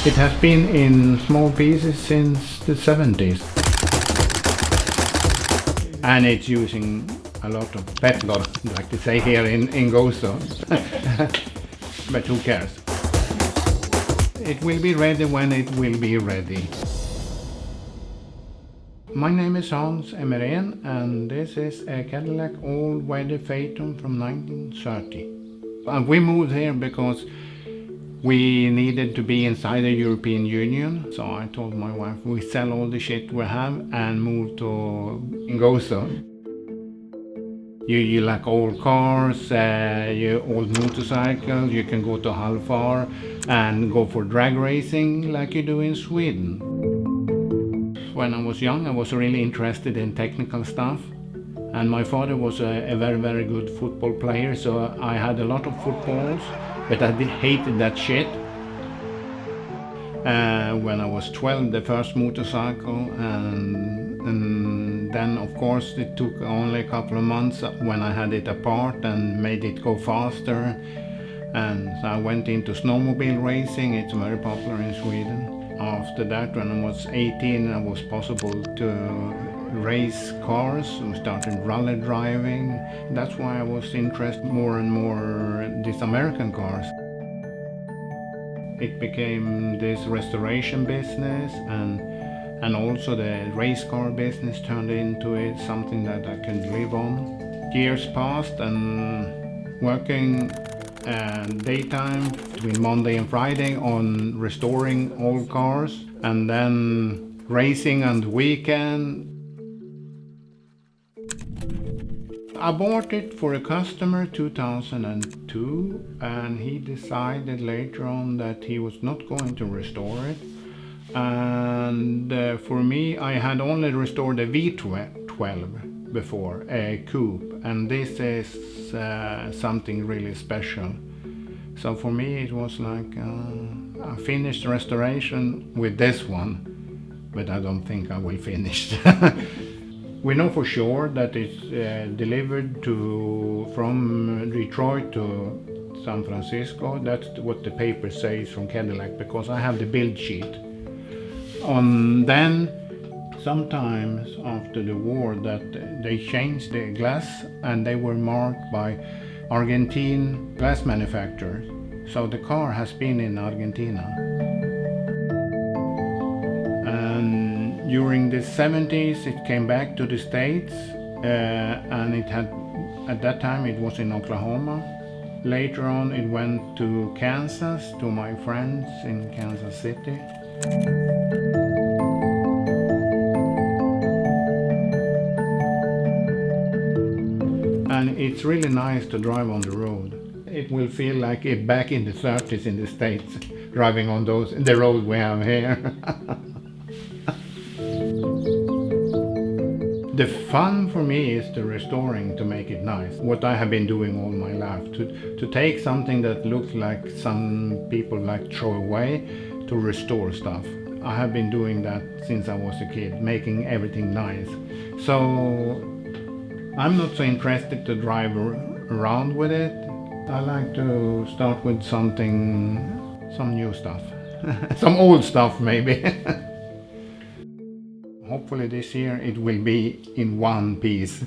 It has been in small pieces since the 70s. And it's using a lot of petrol, like they say here in Gozo. But who cares? It will be ready when it will be ready. My name is Hans Emerén, and this is a Cadillac all-weather Phaeton from 1930. And we moved here because we needed to be inside the European Union. So I told my wife we sell all the shit we have and move to Gozo. You like old cars, old motorcycles, you can go to Halfar and go for drag racing like you do in Sweden. When I was young, I was really interested in technical stuff. And my father was a very, very good football player, so I had a lot of footballs, but I hated that shit. When I was 12, the first motorcycle, and then of course it took only a couple of months when I had it apart and made it go faster. And so I went into snowmobile racing. It's very popular in Sweden. After that, when I was 18, it was possible to race cars. We started rally driving. That's why I was interested more and more in these American cars. It became this restoration business, and also the race car business turned into it, something that I can live on. Years passed, and working daytime between Monday and Friday on restoring old cars, and then racing on the weekend. I bought it for a customer 2002, and he decided later on that he was not going to restore it. And for me, I had only restored a V12 before, a coupe, and this is something really special. So for me it was like I finished restoration with this one, but I don't think I will finish. We know for sure that it's delivered from Detroit to San Francisco. That's what the paper says from Cadillac, because I have the build sheet. Then sometimes after the war that they changed the glass, and they were marked by Argentine glass manufacturers. So the car has been in Argentina. And during the 70s it came back to the States, and it had, at that time it was in Oklahoma. Later on it went to Kansas, to my friends in Kansas City. And it's really nice to drive on the road. It will feel like it back in the 30s in the States, driving on the road we have here. The fun for me is the restoring, to make it nice. What I have been doing all my life, to take something that looks like some people like throw away, to restore stuff. I have been doing that since I was a kid, making everything nice. So I'm not so interested to drive around with it. I like to start with some new stuff. Some old stuff maybe. Hopefully this year it will be in one piece.